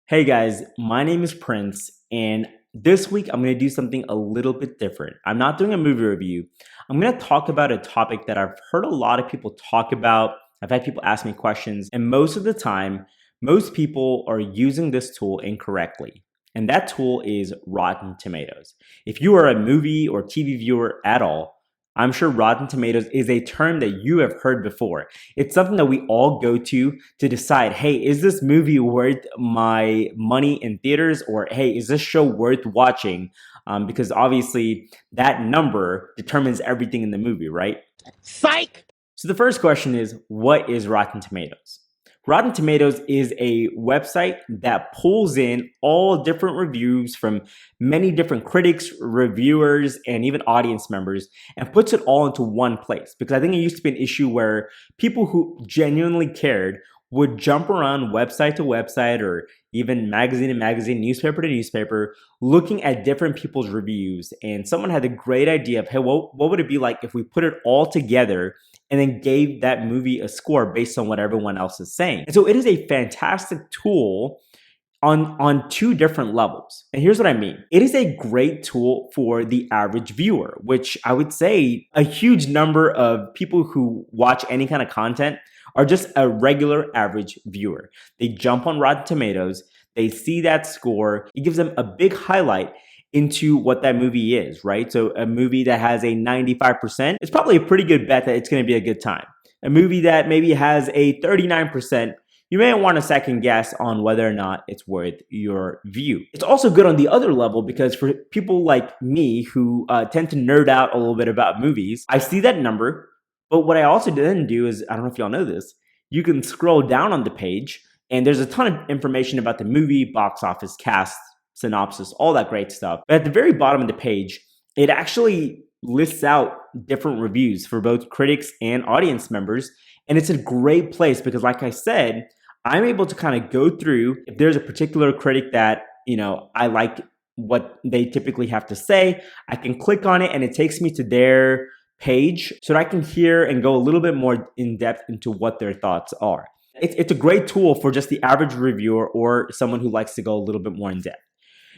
Hey guys, my name is Prince, and this week I'm going to do something a little bit different. I'm not doing a movie review. I'm going to talk about a topic that I've heard a lot of people talk about. I've had people ask me questions, and most of the time, most people are using this tool incorrectly. And that tool is Rotten Tomatoes. If you are a movie or TV viewer at all, I'm sure Rotten Tomatoes is a term that you have heard before. It's something that we all go to decide, hey, is this movie worth my money in theaters? Or hey, is this show worth watching? Because obviously that number determines everything in the movie, right? Psych! So the first question is, what is Rotten Tomatoes? Rotten Tomatoes is a website that pulls in all different reviews from many different critics, reviewers, and even audience members and puts it all into one place. Because I think it used to be an issue where people who genuinely cared would jump around website to website or even magazine to magazine, newspaper to newspaper, looking at different people's reviews. And someone had a great idea of, hey, what would it be like if we put it all together and then gave that movie a score based on what everyone else is saying? And so it is a fantastic tool on two different levels. And here's what I mean. It is a great tool for the average viewer, which I would say a huge number of people who watch any kind of content are just a regular average viewer. They jump on Rotten Tomatoes, they see that score, it gives them a big highlight into what that movie is, right? So a movie that has a 95%, it's probably a pretty good bet that it's going to be a good time. A movie that maybe has a 39%, you may want to second guess on whether or not it's worth your view. It's also good on the other level because for people like me who tend to nerd out a little bit about movies, I see that number. But what I also then do is, I don't know if y'all know this, you can scroll down on the page and there's a ton of information about the movie, box office, cast, synopsis, all that great stuff. But at the very bottom of the page, it actually lists out different reviews for both critics and audience members. And it's a great place because, like I said, I'm able to kind of go through if there's a particular critic that, I like what they typically have to say, I can click on it and it takes me to their page so that I can hear and go a little bit more in depth into what their thoughts are. It's a great tool for just the average reviewer or someone who likes to go a little bit more in depth.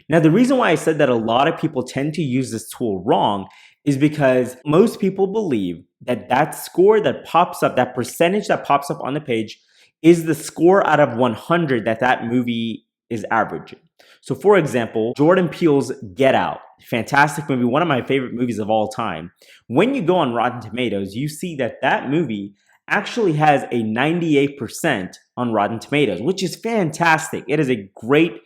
Now, the reason why I said that a lot of people tend to use this tool wrong is because most people believe that that score that pops up, that percentage that pops up on the page, is the score out of 100 that movie is averaging. So for example, Jordan Peele's Get Out, fantastic movie, one of my favorite movies of all time. When you go on Rotten Tomatoes, you see that movie actually has a 98% on Rotten Tomatoes, which is fantastic. It is a great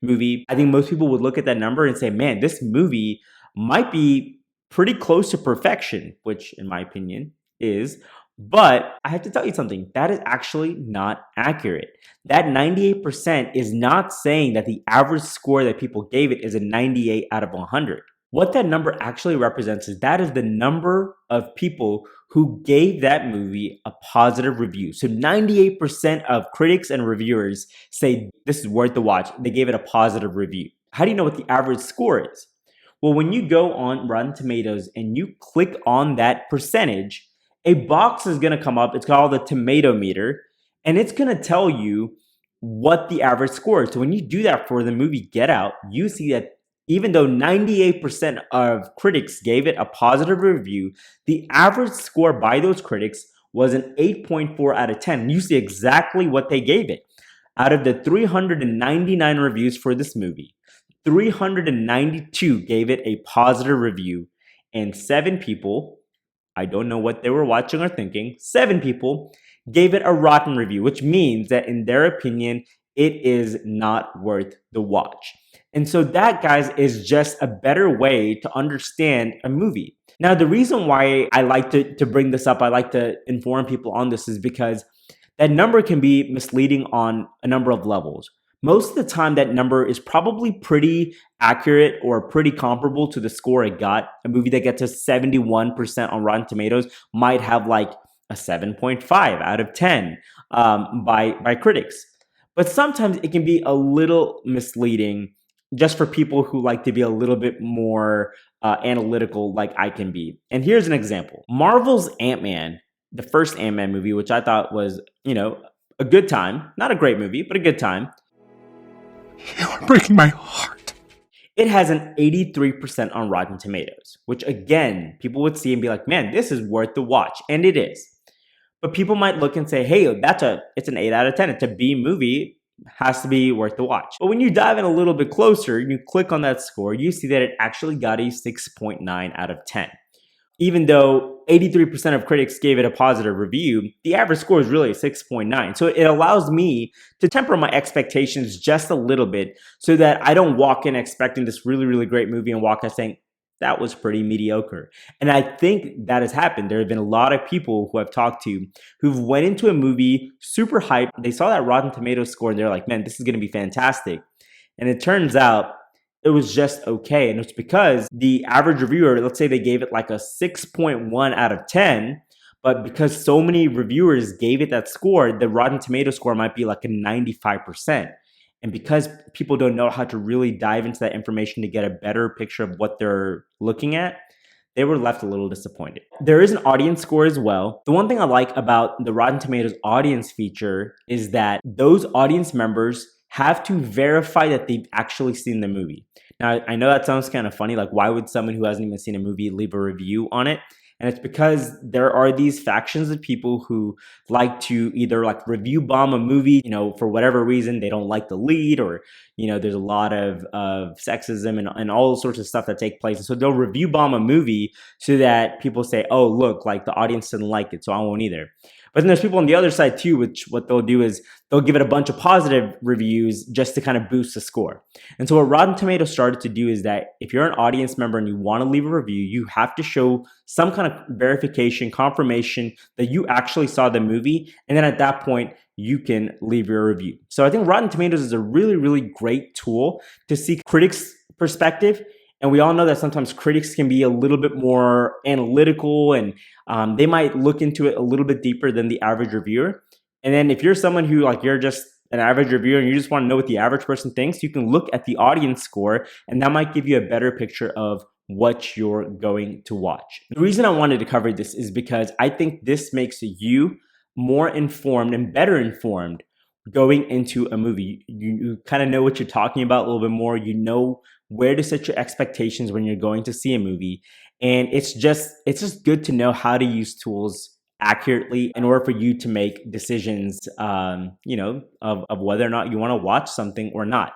movie. I think most people would look at that number and say, man, this movie might be pretty close to perfection, which in my opinion is. But I have to tell you something, that is actually not accurate. That 98% is not saying that the average score that people gave it is a 98 out of 100. What that number actually represents is that is the number of people who gave that movie a positive review. So 98% of critics and reviewers say this is worth the watch. They gave it a positive review. How do you know what the average score is? Well, when you go on Rotten Tomatoes and you click on that percentage, a box is going to come up. It's called the tomato meter, and it's going to tell you what the average score is. So when you do that for the movie Get Out, you see that even though 98% of critics gave it a positive review, the average score by those critics was an 8.4 out of 10. You see exactly what they gave it. Out of the 399 reviews for this movie, 392 gave it a positive review, and 7 people, I don't know what they were watching or thinking, 7 people gave it a rotten review, which means that in their opinion, it is not worth the watch. And so that, guys, is just a better way to understand a movie. Now, the reason why I like to bring this up, I like to inform people on this, is because that number can be misleading on a number of levels. Most of the time, that number is probably pretty accurate or pretty comparable to the score it got. A movie that gets a 71% on Rotten Tomatoes might have like a 7.5 out of 10 by critics. But sometimes it can be a little misleading just for people who like to be a little bit more analytical like I can be. And here's an example. Marvel's Ant-Man, the first Ant-Man movie, which I thought was, a good time. Not a great movie, but a good time. You are breaking my heart. It has an 83% on Rotten Tomatoes, which again, people would see and be like, man, this is worth the watch. And it is. But people might look and say, hey, it's an 8 out of 10. It's a B movie. Has to be worth the watch. But when you dive in a little bit closer, you click on that score, you see that it actually got a 6.9 out of 10. Even though 83% of critics gave it a positive review, the average score is really a 6.9. So it allows me to temper my expectations just a little bit so that I don't walk in expecting this really, really great movie and walk out saying, that was pretty mediocre. And I think that has happened. There have been a lot of people who I've talked to who've went into a movie super hyped. They saw that Rotten Tomatoes score and they're like, man, this is going to be fantastic. And it turns out it was just okay. And it's because the average reviewer, let's say they gave it like a 6.1 out of 10, but because so many reviewers gave it that score, the Rotten Tomatoes score might be like a 95%. And because people don't know how to really dive into that information to get a better picture of what they're looking at, they were left a little disappointed. There is an audience score as well. The one thing I like about the Rotten Tomatoes audience feature is that those audience members have to verify that they've actually seen the movie. Now, I know that sounds kind of funny. Like, why would someone who hasn't even seen a movie leave a review on it? And it's because there are these factions of people who like to either like review bomb a movie, for whatever reason, they don't like the lead, or, there's a lot of sexism and all sorts of stuff that take place. And so they'll review bomb a movie so that people say, oh, look, like the audience didn't like it, so I won't either. But then there's people on the other side too, which what they'll do is they'll give it a bunch of positive reviews just to kind of boost the score. And so what Rotten Tomatoes started to do is that if you're an audience member and you want to leave a review, you have to show some kind of verification, confirmation that you actually saw the movie. And then at that point, you can leave your review. So I think Rotten Tomatoes is a really, really great tool to see critics' perspective. And we all know that sometimes critics can be a little bit more analytical and they might look into it a little bit deeper than the average reviewer. And then if you're someone who you're just an average reviewer and you just want to know what the average person thinks, you can look at the audience score and that might give you a better picture of what you're going to watch. The reason I wanted to cover this is because I think this makes you more informed and better informed going into a movie. You kind of know what you're talking about a little bit more. You know where to set your expectations when you're going to see a movie. And it's just good to know how to use tools accurately in order for you to make decisions, of whether or not you want to watch something or not.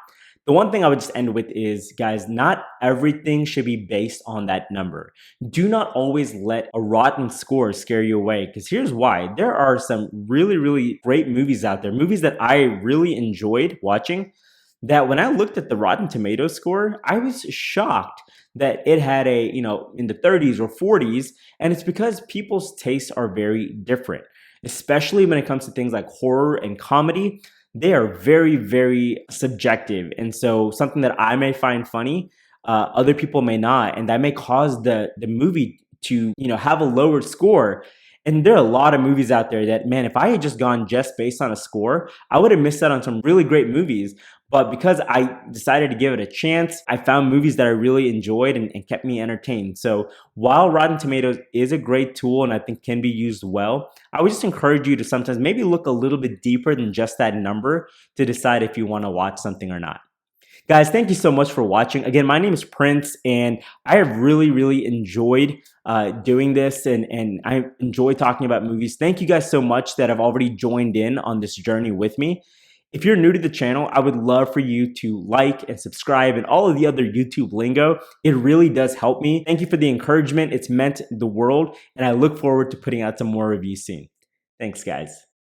The one thing I would just end with is, guys, not everything should be based on that number. Do not always let a rotten score scare you away, because here's why. There are some really, really great movies out there, movies that I really enjoyed watching, that when I looked at the Rotten Tomatoes score, I was shocked that it had in the 30s or 40s. And it's because people's tastes are very different, especially when it comes to things like horror and comedy. They are very, very subjective. And so something that I may find funny, other people may not. And that may cause the movie to, have a lower score. And there are a lot of movies out there that, man, if I had just gone just based on a score, I would have missed out on some really great movies. But because I decided to give it a chance, I found movies that I really enjoyed and kept me entertained. So while Rotten Tomatoes is a great tool and I think can be used well, I would just encourage you to sometimes maybe look a little bit deeper than just that number to decide if you want to watch something or not. Guys, thank you so much for watching. Again, my name is Prince, and I have really, really enjoyed doing this, and I enjoy talking about movies. Thank you guys so much that have already joined in on this journey with me. If you're new to the channel, I would love for you to like and subscribe and all of the other YouTube lingo. It really does help me. Thank you for the encouragement. It's meant the world, and I look forward to putting out some more reviews soon. Thanks, guys.